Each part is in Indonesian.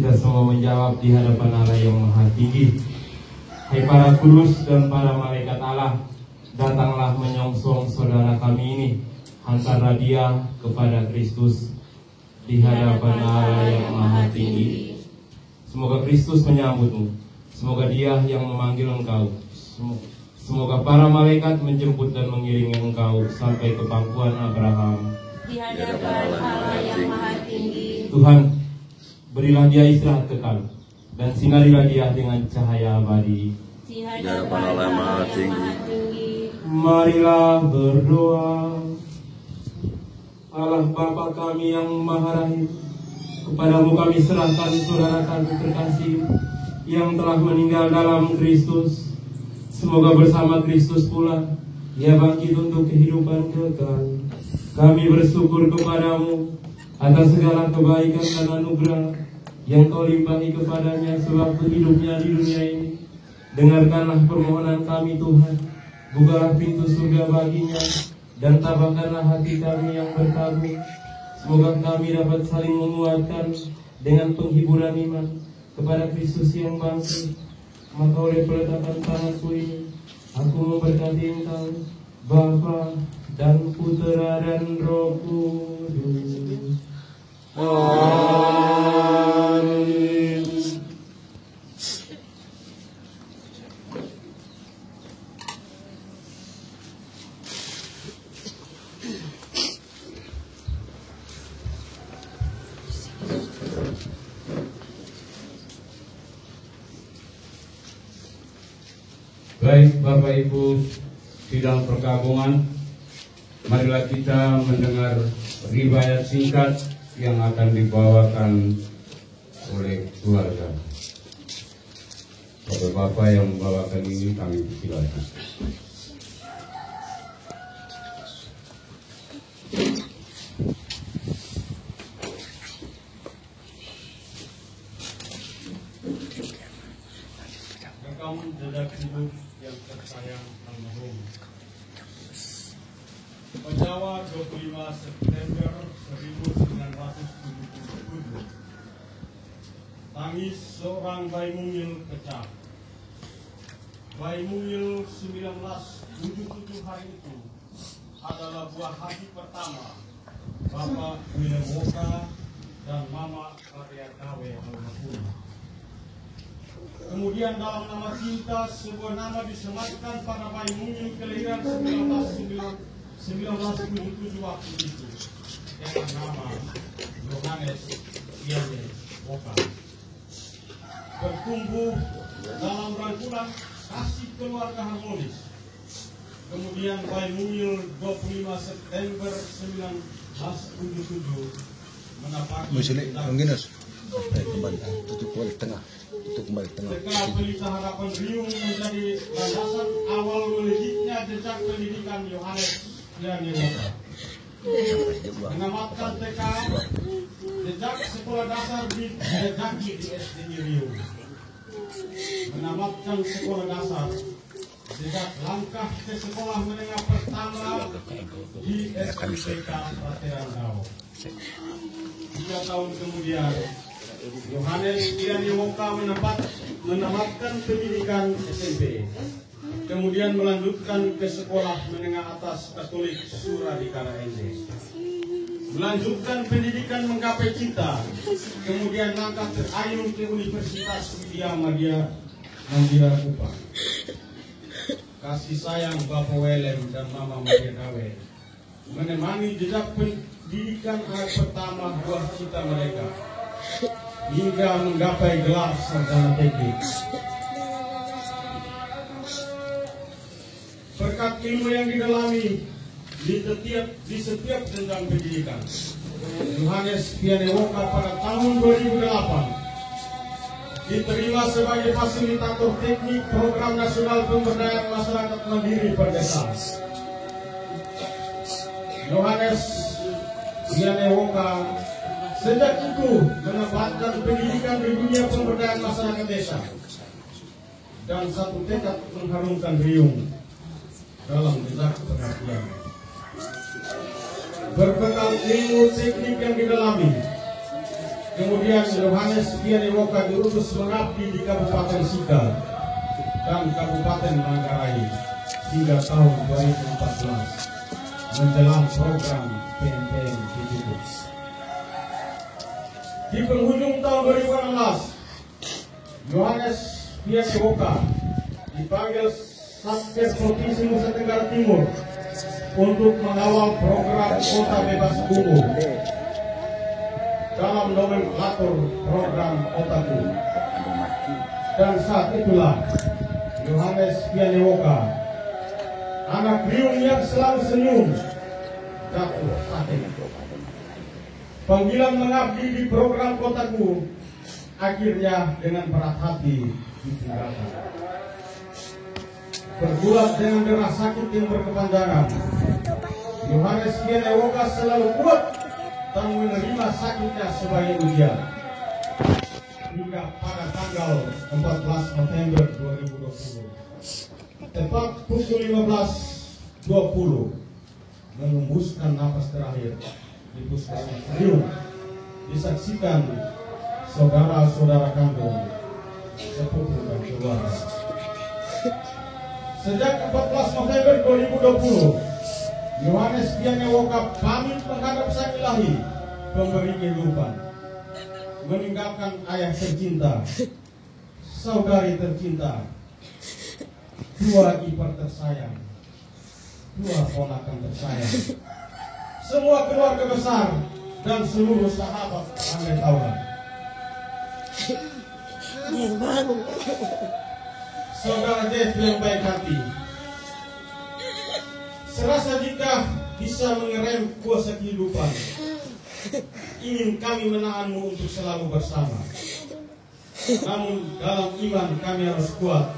kita semua menjawab di hadapan Allah yang Maha Tinggi. Hai para kudus dan para malaikat Allah, datanglah menyongsong saudara kami ini, hantarlah dia kepada Kristus di hadapan Allah yang Maha Tinggi. Semoga Kristus menyambutmu, semoga dia yang memanggil engkau, semoga para malaikat menjemput dan mengiringi engkau sampai ke pangkuan Abraham di hadapan Allah yang Maha Tinggi. Tuhan, berilah dia istirahat kekal dan sinarilah dia dengan cahaya abadi Di hadapan Allah yang Maha Tinggi. Marilah berdoa. Allah Bapa kami yang Maha Rahim, kepadamu kami serahkan saudara kami terkasih yang telah meninggal dalam Kristus. Semoga bersama Kristus pula ia bangkit untuk kehidupan kekal. Kami bersyukur kepadamu atas segala kebaikan dan anugerah yang kau limpahi kepadanya sewaktu hidupnya di dunia ini. Dengarkanlah permohonan kami Tuhan, bukalah pintu surga baginya, dan tabahkanlah hati kami yang berkabung. Semoga kami dapat saling menguatkan dengan penghiburan iman kepada Kristus yang bangkit. Maka oleh peletakan tanganku ini, aku memberkati engkau, Bapa dan Putera dan Roh Kudus. Amin. Baik Bapak Ibu sidang perkabungan, marilah kita mendengar riwayat singkat yang akan dibawakan oleh keluarga. Bapak-bapak yang membawakan ini kami persilakan. Rekam jejak hidup yang tersayang almarhum. Penjawa 25 September 1977. Tangis seorang bayi mungil pecah. Bayi mungil 1977 hari itu adalah buah hati pertama Bapak William Woka dan Mama Maria Kawe almarhum. Kemudian dalam nama cinta sebuah nama disematkan pada bayi mungil kelahiran 1977 waktu itu dengan nama Yohanes Piane Woka. Bertumbuh dalam rangkulan kasih keluarga harmonis. Kemudian bayi mungil 25 September 1977 mendapatkan tutup balik tengah. setelah pelita harapan Riung menjadi landasan awal melejitnya jejak pendidikan Yohanes Piane Woka. Menamatkan TK, jejak sekolah dasar di Jaki di SD Riung. Menamatkan sekolah dasar, jejak langkah ke sekolah menengah pertama di SMK Prateran Dao. 3 tahun kemudian Yohanes Piane Woka menamatkan pendidikan SMP, kemudian melanjutkan ke sekolah menengah atas Katolik Suradikara ND, melanjutkan pendidikan menggapai cinta, kemudian langkah terayun ke Universitas Widya Madya Mandira Kupang. Kasih sayang Bapak Welem dan Mama Maria Kawe menemani jejak pendidikan anak pertama buah cita mereka hingga menggapai gelar sarjana teknik. Berkat ilmu yang didalami di setiap jenjang pendidikan, Yohanes Piane Woka pada tahun 2008 diterima sebagai fasilitator teknik Program Nasional Pemberdayaan Masyarakat Mandiri Perdesaan. Yohanes Piane Woka sejak itu menempatkan pendidikan di dunia pemberdayaan masyarakat desa dan satu tekad mengharumkan Riung dalam jejak pengabdian. Berbekal ilmu teknik yang didalami, Kemudian Yohanes Pianewoka diutus mengabdi di Kabupaten Sika dan Kabupaten Manggarai hingga tahun 2014 menjelang program PNPM ditutup. Di penghujung tahun 2016, Yohanes Pianewoka dipanggil Satgas Provinsi Nusa Tenggara Timur untuk mengawal program Kota Bebas Kumuh dalam nomenklatur program Otaku. Dan saat itulah Yohanes Pianewoka, anak riung yang selalu senyum, jatuh sakit. Panggilan mengabdi di program Kotaku akhirnya dengan berat hati ditinggalkan. Bergulat dengan derah sakit yang berkepanjangan, Yohanes Pianewoka selalu kuat dan menerima sakitnya sebagai ujian. Hingga pada tanggal 14 November 2020, tepat pukul 15.20, mengembuskan nafas terakhir di Puskesmas Riung, disaksikan saudara-saudara kandung, sepupu dan keluarga. Sejak 14 November 2020, Yohanes Pianewoka pamit menghadap Sang Ilahi, pemberi kehidupan, meninggalkan ayah tercinta, saudari tercinta, dua ipar tersayang, dua ponakan tersayang, semua keluarga besar dan seluruh sahabat Anggai Tauran. Saudara Jeff yang baik hati, serasa jika bisa mengerem kuasa kehidupan, ingin kami menahanmu untuk selalu bersama. Namun dalam iman kami harus kuat.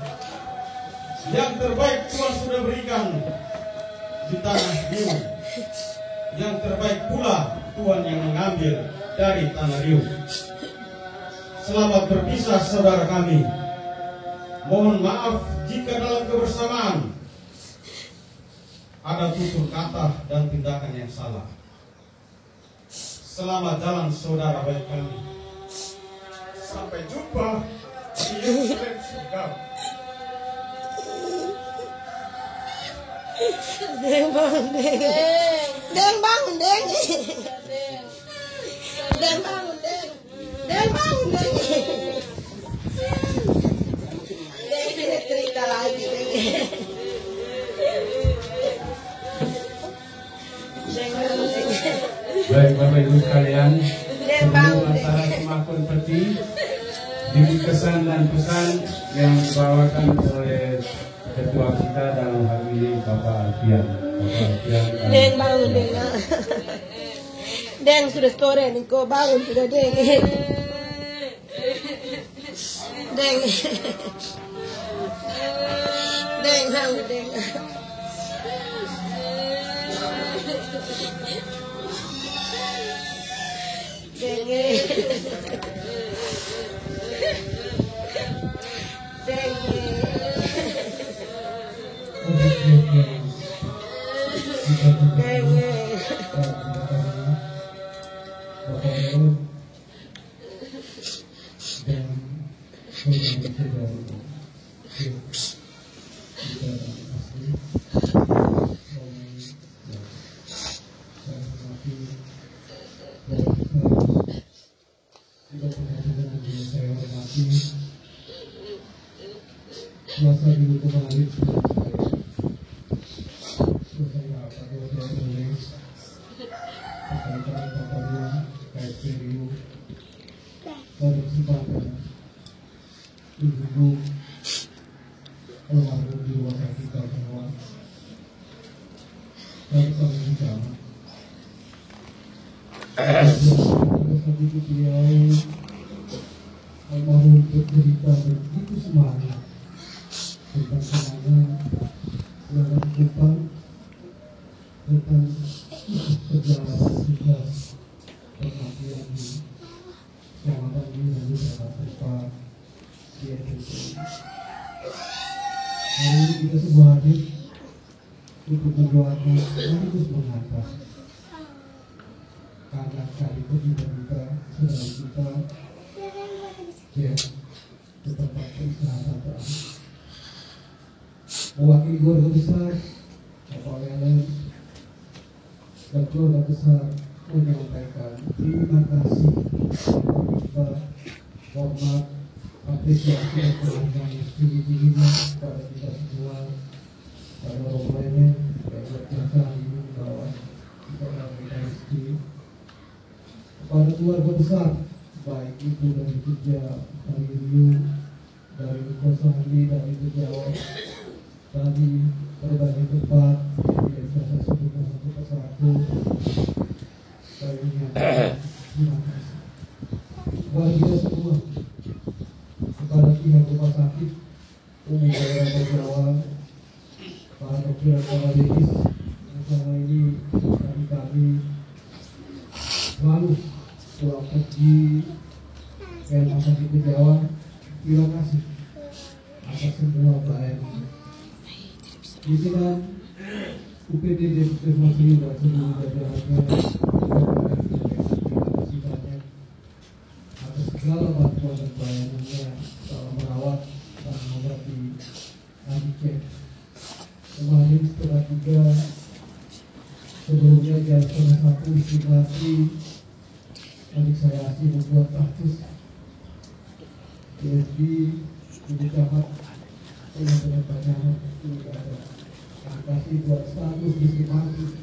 Yang terbaik Tuhan sudah berikan di tanah Riung. Yang terbaik pula Tuhan yang mengambil dari tanah Riung. Selamat berpisah saudara kami. Mohon maaf jika dalam kebersamaan ada tutur kata dan tindakan yang salah. Selamat jalan saudara baik kami. Sampai jumpa di Yerusalem surga. Deng bangun deng. Deng bangun deng. Deng bangun deng. Deng bangun deng. Deng tidak cerita lagi deng. Deng bangun deng. Baik Bapak Ibu sekalian, sebelum acara semakun peti, diberi kesan dan pesan yang dibawakan oleh ketua kita dalam hal ini Bapak Alfian. Deng bangun deng. Deng sudah sore nih, kau bangun sudah deng. Deng. Deng bangun deng. Deng. Masa dulu kemarin pada kesempatan ibu almarhum di rumah sakit semua dan kami bicara sedikit beliau almarhum bercerita begitu semangat tentang semangat dalam kehidupan, tentang perjalanan tugas pengabdian di Kecamatan ini dan juga tempat di Indonesia. Hari ini kita semua hadir untuk mendoakan sekaligus menghantar karena sekalipun juga kita saudara kita peristirahat terakhir. Mewakili keluarga besar Bapak Welen dan keluarga besar menyampaikan terima kasih, kita hormat, apresiasi dan penghargaan yang tinggi-tingginya kepada kita semua, pada Bapak Welen yang berjasa ini membawa kita dalam rezeki, kepada keluarga besar baik itu dari kerja dari Rio, dari Kosandi, dari Jawa, dari berbagai tempat yang biasa sebutkan satu persatu. Terima kasih kepada kita semua, kepada pihak rumah sakit umum daerah Jawa, para dokter dan para medis yang selama ini kami selalu pulang pergi ke rumah sakit Jawa. Terima kasih atas semua pelayanan. Pimpinan UPD Puskesmas Rio dan seluruh jajarannya, terima kasih banyak atas segala bantuan dan pelayanannya dalam merawat dan mengobati adik. Kemarin setelah 3 sebelumnya jam 1 istimewa adik saya Asi membuat praktis DSB di Camat dengan banyak tidak ada. Terima kasih buat status disimasi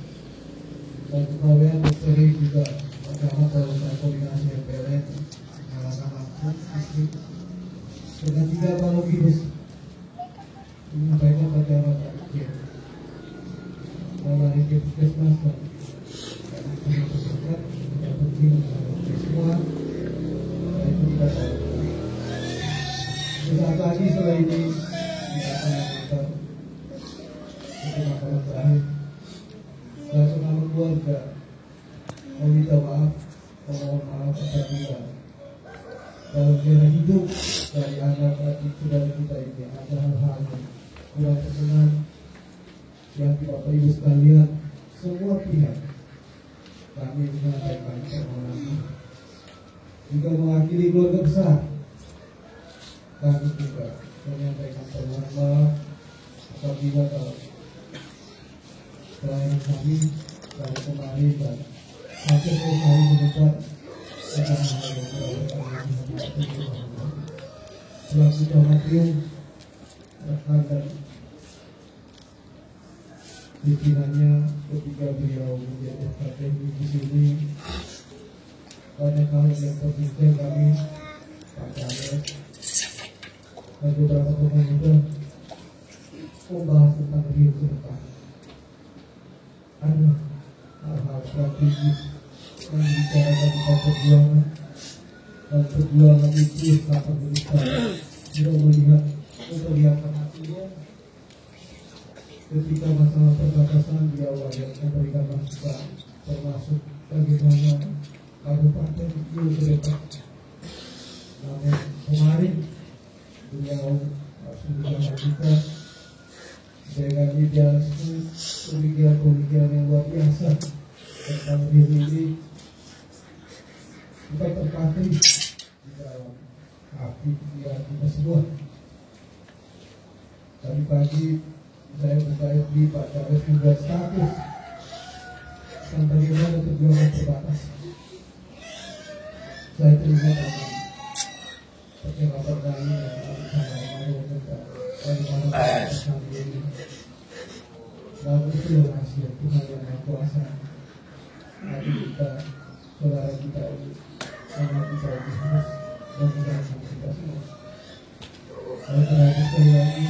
dan kepegawaian dokter juga bersama dalam koordinasi MPLN mengalahkan langsung dengan 3 balon virus menyampaikan pada rakyat dari Puskesmas dan karena masyarakat yang penting semua itu tidak ada. Sesaat lagi setelah ini kita akan mengantar untuk makanan terakhir. Saya senang keluarga meminta maaf, memohon maaf apabila dalam jalan hidup dari anak adik saudara kita ini ada hal-hal yang kurang berkenan yang tidak perlu sekalian. Semua pihak kami menyampaikan permohonan maaf. Juga mewakili keluarga besar, kami juga menyampaikan permohonan maaf apabila pelayanan kami dari kemarin dan sampai hari mendekat akan selaku Camatrio rekan dan pimpinannya ketika beliau menjadi strategi di sini. Banyak hal yang terpikir kami Pak Camat dan beberapa pemuda membahas tentang Rio ke depan. Ada hal-hal strategis yang dibicarakan tentang perjuangan, dan perjuangan itu sangat besar. Tidak memperlihatkan hasilnya. Ketika masalah perbatasan di awal yang memberikan masukan, termasuk bagaimana kabupaten itu ke depan. Namun kemarin beliau sudah kita dengan idealisme pemikiran yang luar biasa tentang diri ini bukan terpatri di dalam hati kita semua. Tadi pagi saya buka FB Pak Camat membuat status tentang bagaimana perjuangan perbatasan. Saya terima kasih percakapan kami yang sama-sama tentang bagaimana perbatasan ini. Namun itu rahasia Tuhan yang Maha Kuasa. Nanti kita, saudara kita ini, sama kita ini harus mengingatkan kita semua. Oleh karena itu sekali lagi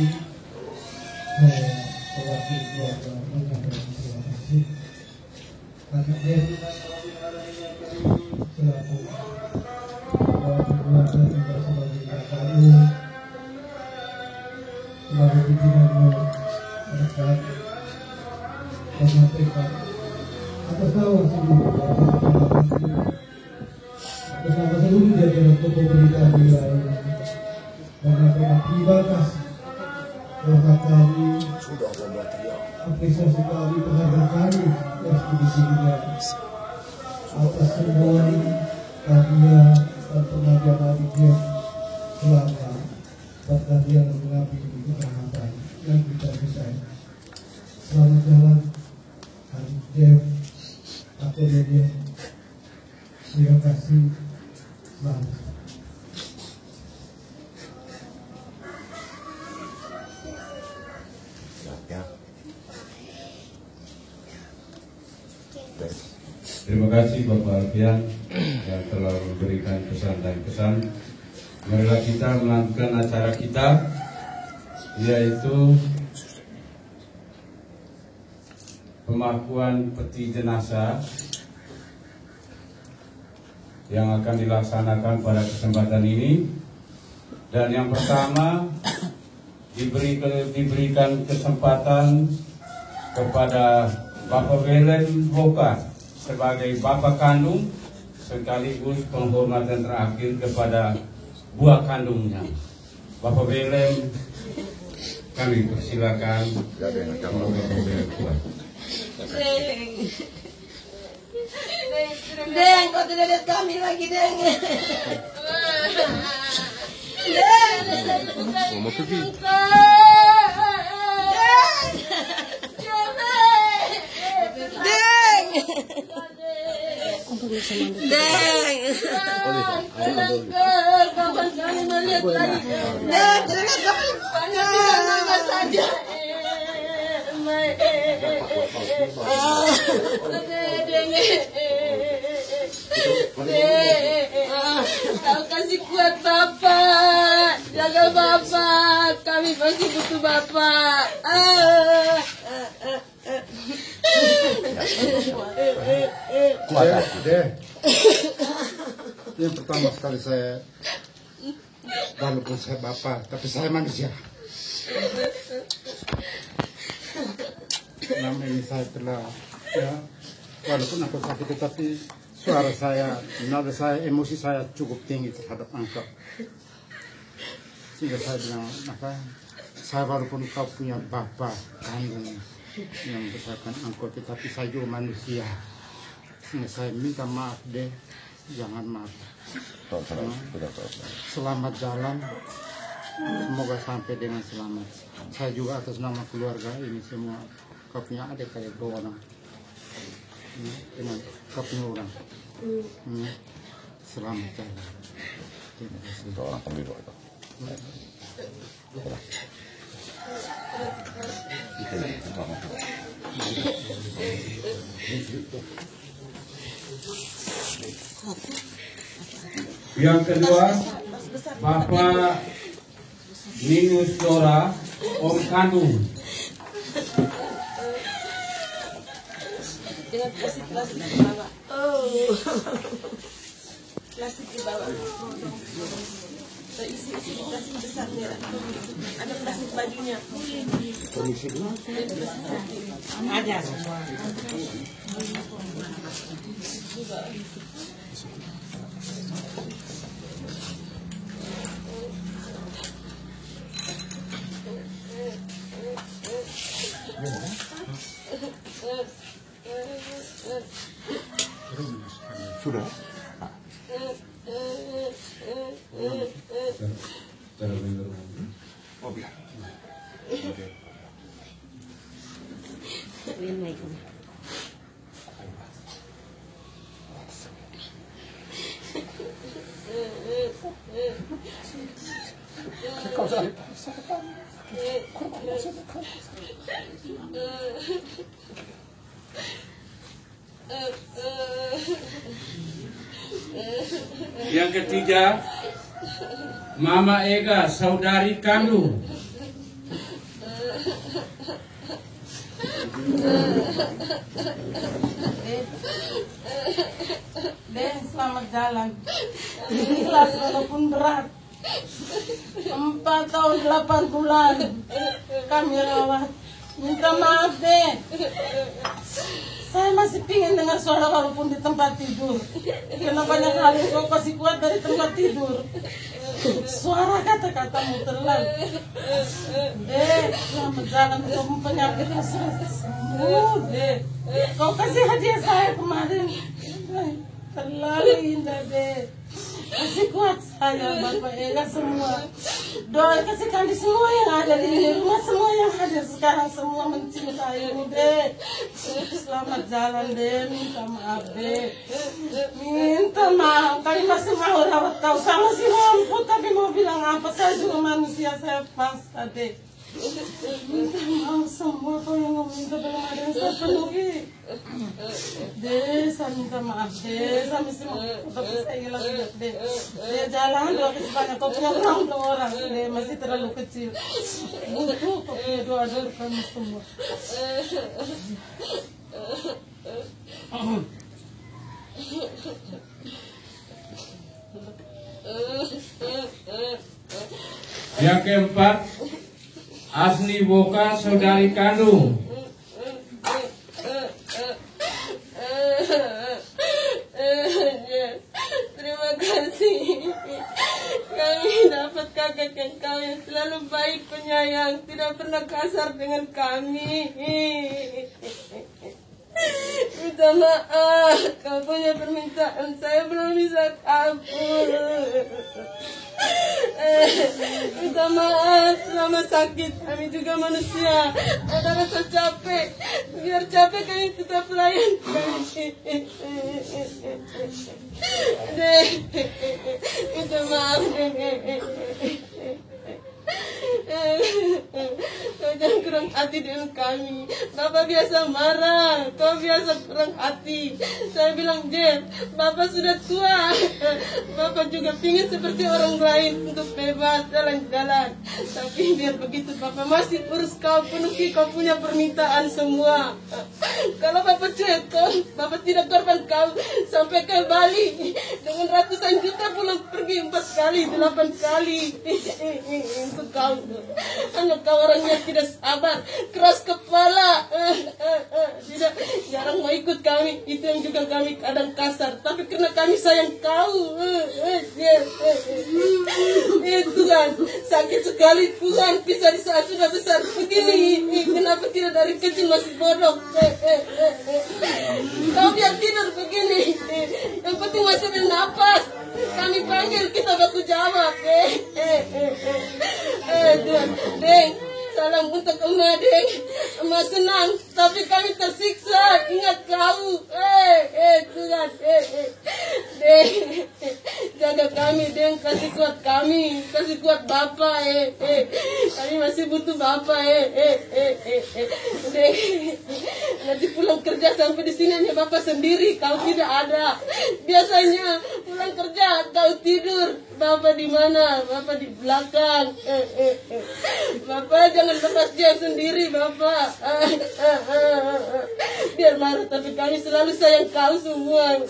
saya mewakili keluarga menyampaikan terima kasih. Akhirnya selaku keluarga juga sebagai kakaknya, sebagai pimpinannya rekan menyampaikan atas nama seluruh jajaran pemerintahan wilayah menyampaikan terima kasih kepada kami, apresiasi kami terhadap kami yang sedikit-sedikitnya atas semua karya dan pengabdian adiknya selama perhatian dan mengabdi di kecamatan yang kita cintai. Selamat jalan Adik Dev atau Dev. Terima kasih. Selamat. Terima kasih Bapak Alfian yang telah memberikan pesan dan kesan. Marilah kita melanjutkan acara kita, yaitu pemakuan peti jenazah yang akan dilaksanakan pada kesempatan ini. Dan yang pertama diberikan kesempatan kepada Bapak William Hoka sebagai bapak kandung sekaligus penghormatan terakhir kepada buah kandungnya. Bapak William, kami persilakan. Deng, kau tidak lihat kami lagi, Deng. Deng. Mau pergi. Deng. Deng. Kawan kami melihat tadi. Deng, tidak lihat kami. Banyak saja. Kau kasih kuat Bapak, jaga Bapak, kami masih butuh Bapak. Kuat deh. Yang pertama sekali saya, walaupun saya bapak, tapi saya manusia. Selama ini saya telah, ya, walaupun aku sakit, tetapi suara saya, nada saya, emosi saya cukup tinggi terhadap engkau. Sehingga saya bilang, apa? Saya walaupun kau punya bapak kandung yang besarkan engkau, tetapi saya juga manusia. Sehingga saya minta maaf deh, jangan marah. Selamat jalan, semoga sampai dengan selamat. Saya juga atas nama keluarga ini semua, kau punya adik kayak dua orang, dengan kau punya orang. Selamat jalan. Terima kasih. Yang kedua, Bapak Ninus Dora, Om Kandung. Dengan plastik di bawah. Oh. Plastik di bawah. Isi plastik besarnya. Ada plastik bajunya. Ada semua. Sudah. Oh biar. Yang ketiga, Mama Ega, saudari kandung. Den, selamat jalan. Ikhlas walaupun berat. 4 tahun 8 bulan kami rawat. Minta maaf, Den. Saya masih pingin dengar suara walaupun di tempat tidur. Karena banyak hal yang kau kasih kuat dari tempat tidur. Suara kata-katamu terlalu. Dek, selamat jalan untuk penyakit yang sudah sembuh, Dek. Kau kasih hadiah saya kemarin. Terlalu indah, Dek. Kasih kuat saya, Bapak Ega semua. Doa kasihkan di semua yang ada di rumah, semua yang hadir sekarang, semua mencintai deh. Selamat jalan deh, minta maaf deh. Minta maaf, kami masih mau rawat kau sama si Mampu, tapi mau bilang apa, saya juga manusia, saya pasrah deh. Minta maaf semua kau yang meminta belum ada yang saya penuhi. Deh, saya minta maaf deh, saya mesti mau tapi saya hilang deh. Dia jalan doa banyak, kau punya orang deh, masih terlalu kecil. Butuh kau punya doa-doa kami semua. Yang keempat, Asni Boka, saudari kandung. Terima kasih. Kami dapat kakak yang kau yang selalu baik, penyayang, tidak pernah kasar dengan kami. Minta maaf, kau punya permintaan saya belum bisa kabul. Minta maaf, selama sakit kami juga manusia, ada rasa capek. Biar capek kami tetap layan kami. Dek, minta maaf dek. Kau jangan kurang hati dengan kami. Bapak biasa marah, kau biasa kurang hati. Saya bilang, Jen, Bapak sudah tua. Bapak juga pingin seperti orang lain untuk bebas jalan-jalan. Tapi biar begitu Bapak masih urus kau, penuhi kau punya permintaan semua. Kalau Bapak cetok, Bapak tidak korban kau sampai ke Bali dengan ratusan juta pulang pergi 4 kali, 8 kali. Untuk kau, hanya kau orangnya tidak sabar, keras kepala, tidak jarang mau ikut kami. Itu yang juga kami kadang kasar, tapi karena kami sayang kau. Tuhan, sakit sekali Tuhan, bisa di saat sudah besar begini. Kenapa tidak dari kecil masih bodoh? Kau biar tidur begini, yang penting masih bernapas. Kami panggil, kita baku jawab. Deng, salam untuk emak, Deng. Emak senang, tapi kami tersiksa. Ingat kau. Tuhan. Deng, jaga kami, Deng. Kasih kuat kami, kasih kuat Bapak. Kami masih butuh Bapak. Deng, nanti pulang kerja sampai di sini hanya Bapak sendiri. Kau tidak ada. Biasanya pulang kerja kau tidur. Bapak di mana? Bapak di belakang. Bapak jangan lepas dia sendiri, Bapak. Biar marah, tapi kami selalu sayang kau semua.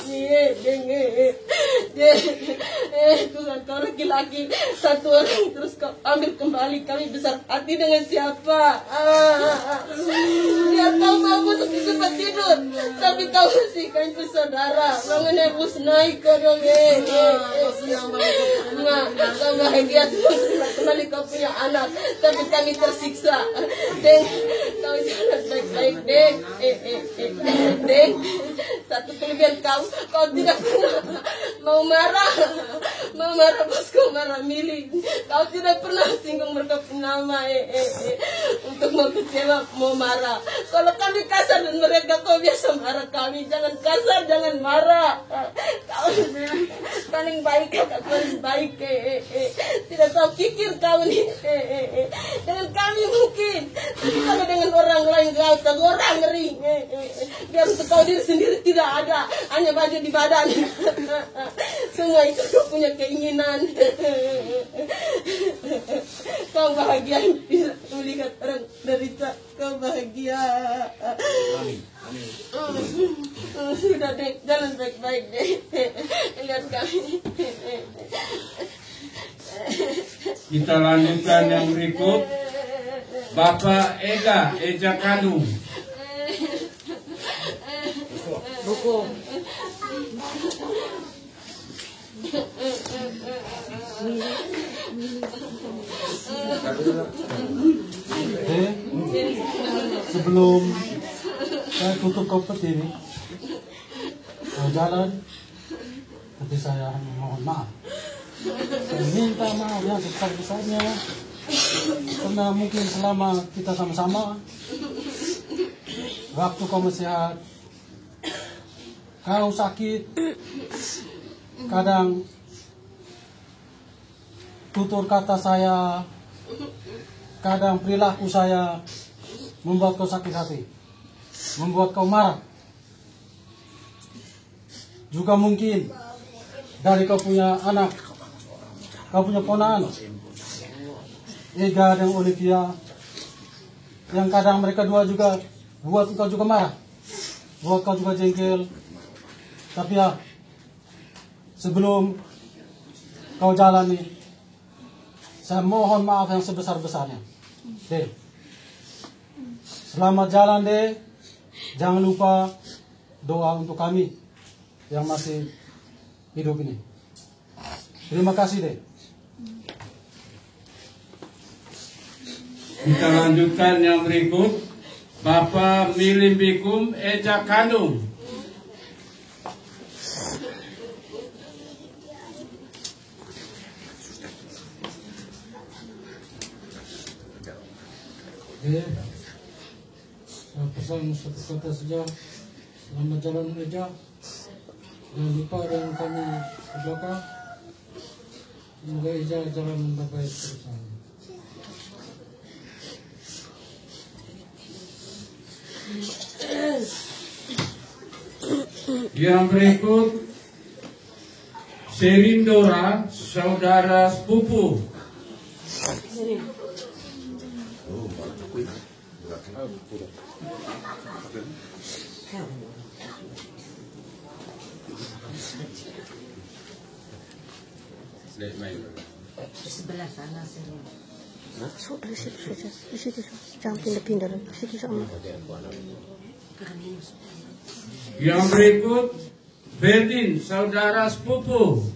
Tuhan, kau laki-laki satu orang terus kau ambil kembali. Kami besar hati dengan siapa? Biar kau mau untuk di tempat tidur, tapi kau masih kami bersaudara. Bangunnya bus naik kau dong. Kau bahagia kembali kau punya anak, tapi kami tersiksa. Deng, kau jalan baik-baik, Deng. Deng, satu kelebihan kau tidak pernah mau marah pas kau marah milih. Kau tidak pernah singgung mereka nama untuk mau kecewa, mau marah. Kalau kami kasar dan mereka, kau biasa marah kami. Jangan kasar, jangan marah. Kau paling baik, kakak paling baik. Tidak kau pikir kau nih dengan kami mungkin, tapi kalau dengan orang lain kau tak orang ngeri. Biar untuk kau diri sendiri tidak ada, hanya baju di badan. Semua itu kau punya keinginan. Kau bahagia bisa melihat orang derita, kau bahagia. Sudah deh, jalan baik-baik deh. Lihat kami. Kita lanjutkan yang berikut. Bapak Eja Kandung. Buku. Sebelum saya tutup kompet ini, jalan, tapi saya mohon maaf Saya minta maaf yang sebesar-besarnya karena mungkin selama kita sama-sama, waktu kamu sehat, kau sakit, kadang tutur kata saya, kadang perilaku saya membuat kau sakit hati, membuat kau marah. Juga mungkin dari kau punya anak, kau punya ponakan, Ega dan Olivia, yang kadang mereka dua juga buat kau juga marah, buat kau juga jengkel. Tapi ya, sebelum kau jalani, saya mohon maaf yang sebesar-besarnya. Deh, selamat jalan deh. Jangan lupa doa untuk kami yang masih hidup ini. Terima kasih deh. Kita lanjutkan yang berikut. Bapak Milimbikum Eja Kandung. Saya pesan satu kata saja. Selamat jalan Eja. Jangan lupa dengan kami ke belakang. Semoga Eja jalan baik terus. Yang berikut Serindora, saudara sepupu. Di sebelah sana sih. So, di situ, jangan pindah-pindah, di situ sama. Yang berikut Berdin, saudara sepupu.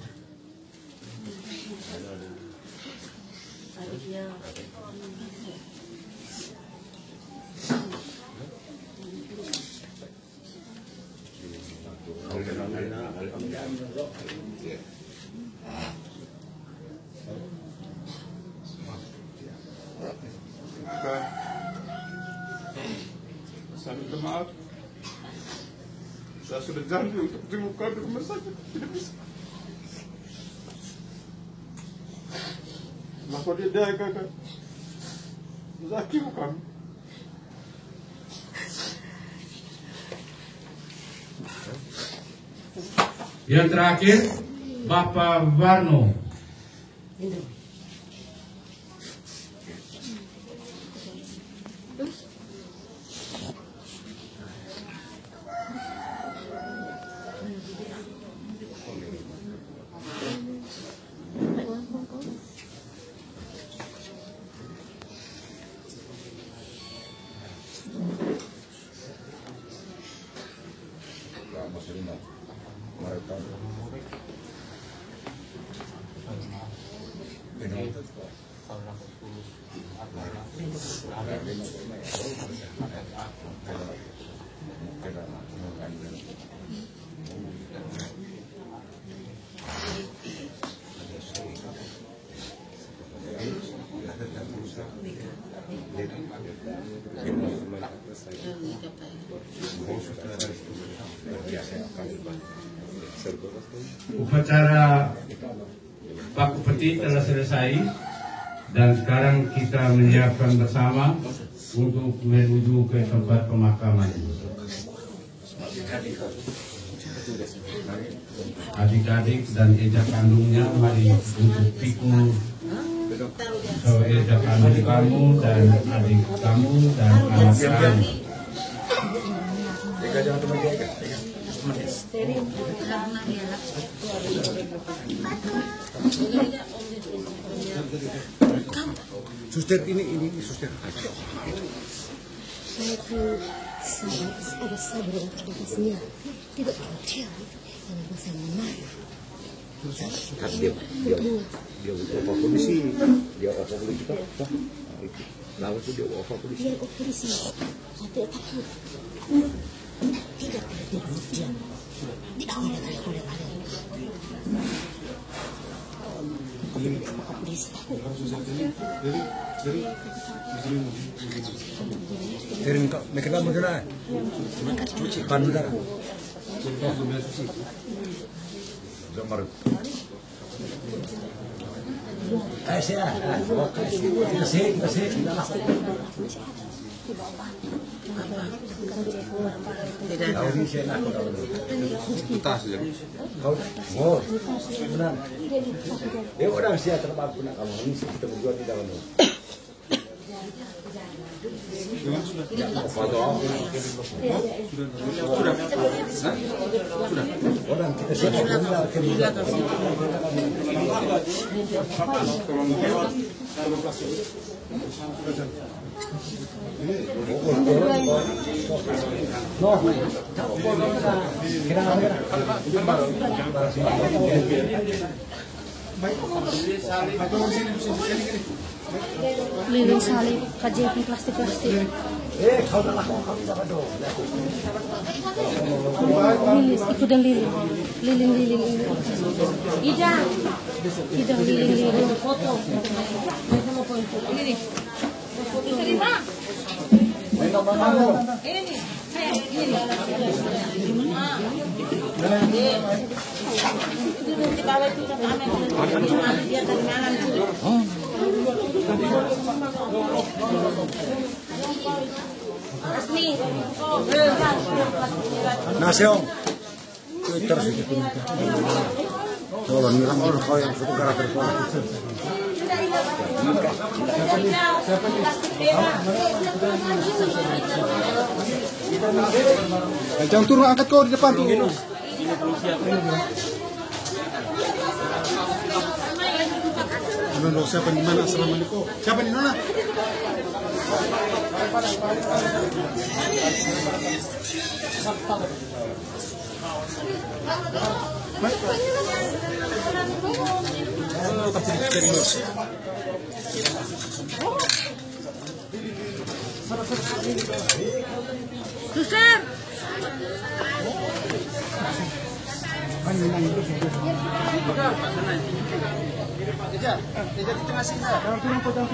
Saya minta maaf. Saya sudah janji untuk jenguk kau di rumah sakit, tidak bisa. Maka dia kakak. Zaki bukan. Yang terakhir Bapak Warno. Upacara Paku Peti telah selesai dan sekarang kita menyiapkan bersama untuk menuju ke tempat pemakaman. Adik-adik dan Eja kandungnya mari untuk pikul. So Eja kandung kamu dan adik kamu dan anak kamu. Suster ini suster. Saya tuh ada sabar yang terbatasnya. Tidak dia yang membuat saya marah. Dia apa polisi? Dia apa polisi kan? Lawan itu dia apa polisi? Dia polisi. Saya tidak takut. Tidak dia. Tidak boleh. Mereka bergerak. Cuci pandang. Gambar. Dia orang siap terbang pun kamu ini kita berdua di dalam. Orang kita Lilin salib, kajian plastik-plastik. Lilin, ikut lilin. Lilin ini. Idang lilin. Foto. Sama poin. Ini. Terima. Ini. Naseong Twitter sih gitu. Tolong bilang orang kau yang fotografer foto. Jangan turun, angkat kau di depan tuh. Siapa di mana? Assalamualaikum. Siapa di mana? Susah. Kejar di tengah sini. Jangan turun.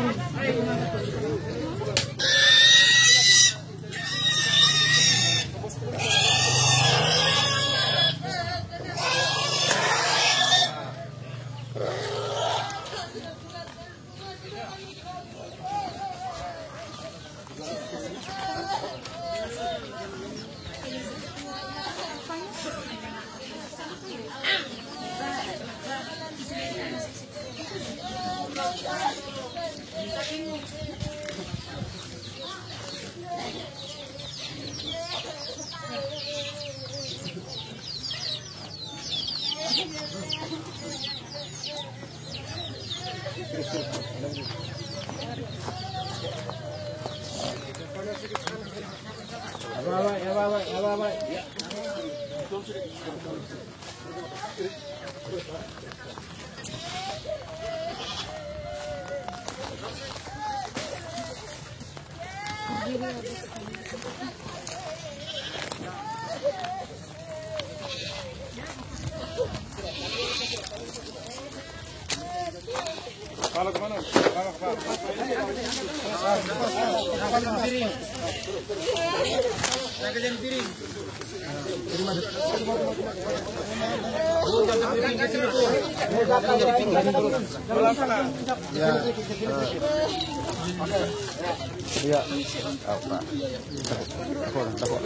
Kalau kemana? Piring. Saya kerjain piring. Iya. Apa? Takut.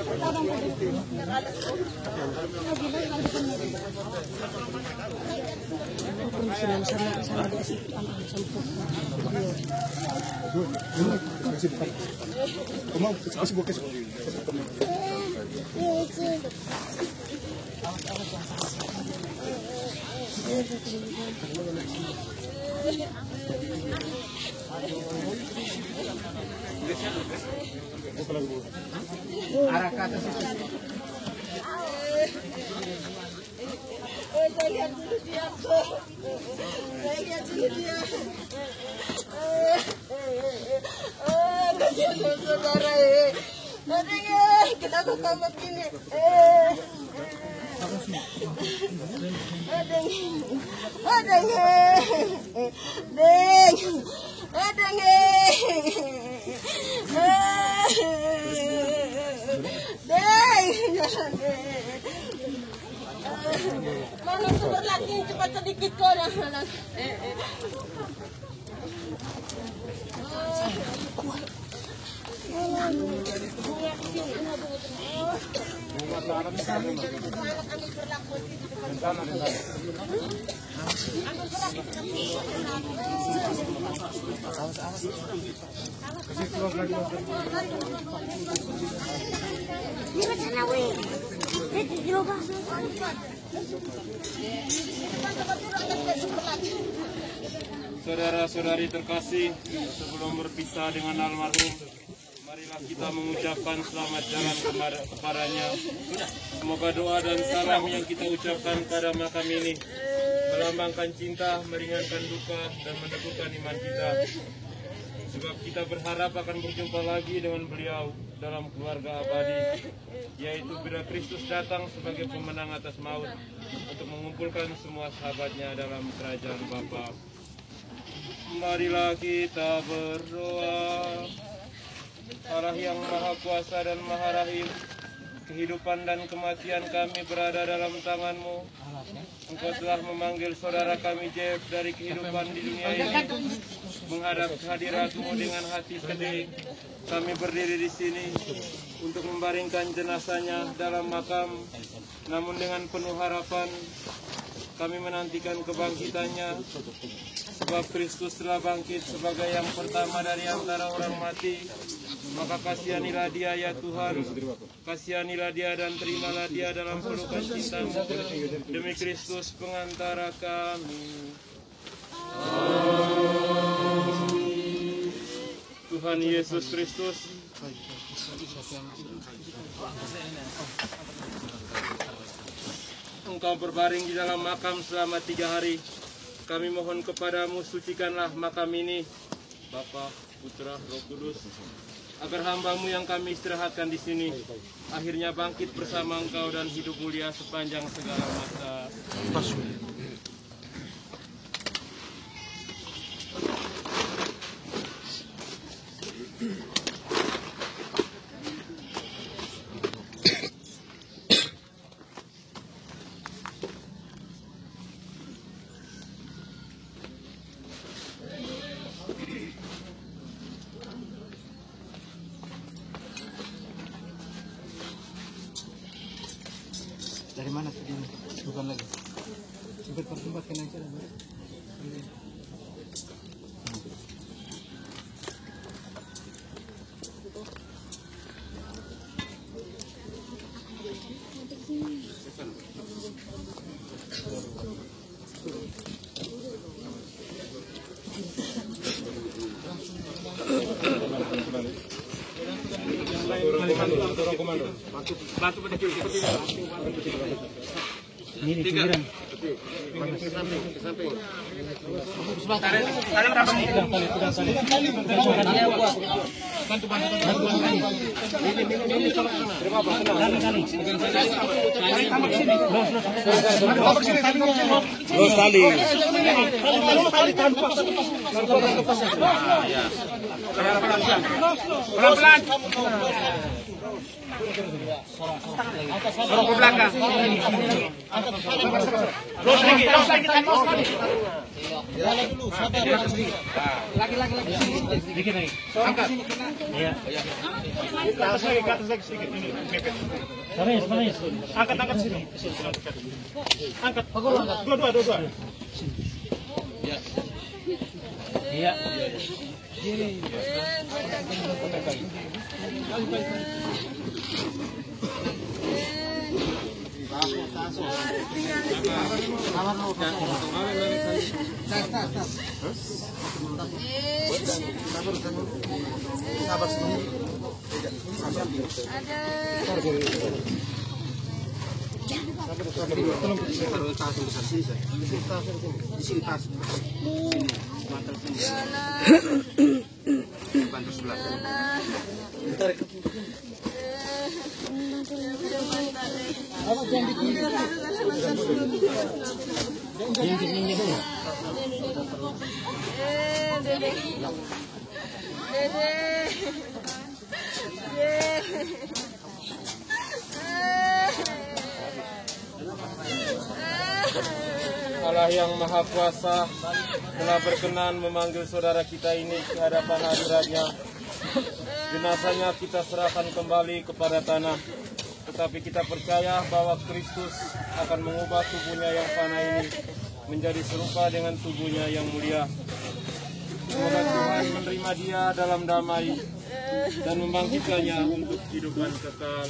Arah ke atas itu. Saya lihat dulu dia. Kasihan saudara. Kenapa kau begini? Mana sumber lagi cepat sedikit kok. Saudara-saudari terkasih, sebelum berpisah dengan almarhum, marilah kita mengucapkan selamat jalan kepadanya. Semoga doa dan salam yang kita ucapkan pada makam ini melambangkan cinta, meringankan duka, dan meneguhkan iman kita. Sebab kita berharap akan berjumpa lagi dengan beliau dalam keluarga abadi, yaitu bila Kristus datang sebagai pemenang atas maut untuk mengumpulkan semua sahabatnya dalam kerajaan Bapa. Marilah kita berdoa. Allah yang Maha Kuasa dan Maha Rahim, kehidupan dan kematian kami berada dalam tangan-Mu. Engkau telah memanggil saudara kami Jeff dari kehidupan di dunia ini. Menghadap kehadirat-Mu dengan hati sedih, kami berdiri di sini untuk membaringkan jenazahnya dalam makam. Namun dengan penuh harapan, kami menantikan kebangkitannya. Sebab Kristus telah bangkit sebagai yang pertama dari antara orang mati. Maka kasihanilah dia ya Tuhan, kasihanilah dia dan terimalah dia dalam pelukan cinta-Mu demi Kristus pengantara kami. Tuhan Yesus Kristus, Engkau berbaring di dalam makam selama 3 hari. Kami mohon kepadamu, sucikanlah makam ini, Bapa, Putra, Roh Kudus, agar hamba-Mu yang kami istirahatkan di sini akhirnya bangkit bersama Engkau dan hidup mulia sepanjang segala masa. Dari mana tadi? Bukan lagi. Sempat pertempatkan aja lah. Bantu pada kiri, Ini pinggiran. ke samping. Pelan-pelan. Sorong ke belakang. Terus lagi. Lagi. Sedikit lagi. Angkat. Iya. Ke atas lagi sedikit. Manis. Angkat sini. Angkat. Dua. Iya. Bantu sebelah. Allah yang Maha Kuasa telah berkenan memanggil saudara kita ini ke hadapan hadiratnya. Jenazahnya kita serahkan kembali kepada tanah. Tetapi kita percaya bahwa Kristus akan mengubah tubuhnya yang fana ini menjadi serupa dengan tubuhnya yang mulia. Semoga Tuhan menerima dia dalam damai dan membangkitkannya untuk kehidupan kekal.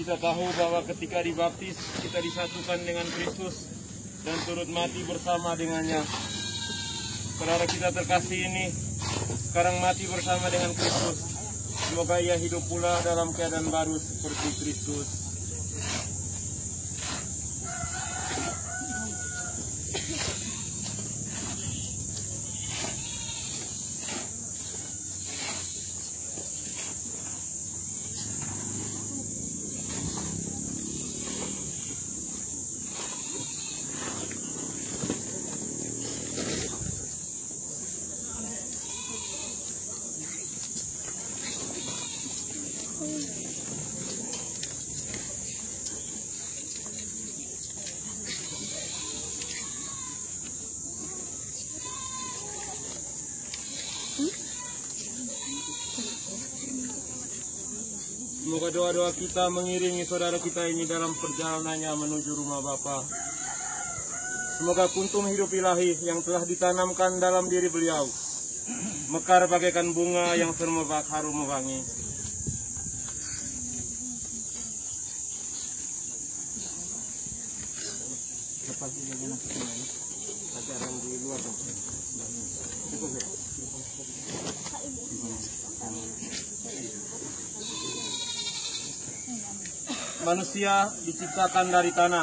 Kita tahu bahwa ketika dibaptis kita disatukan dengan Kristus dan turut mati bersama dengannya. Saudara kita terkasih ini sekarang mati bersama dengan Kristus. Semoga ia hidup pula dalam keadaan baru seperti Kristus. Semoga doa-doa kita mengiringi saudara kita ini dalam perjalanannya menuju rumah Bapa. Semoga kuntum hidup ilahi yang telah ditanamkan dalam diri beliau mekar bagaikan bunga yang semerbak harum wangi. Manusia diciptakan dari tanah,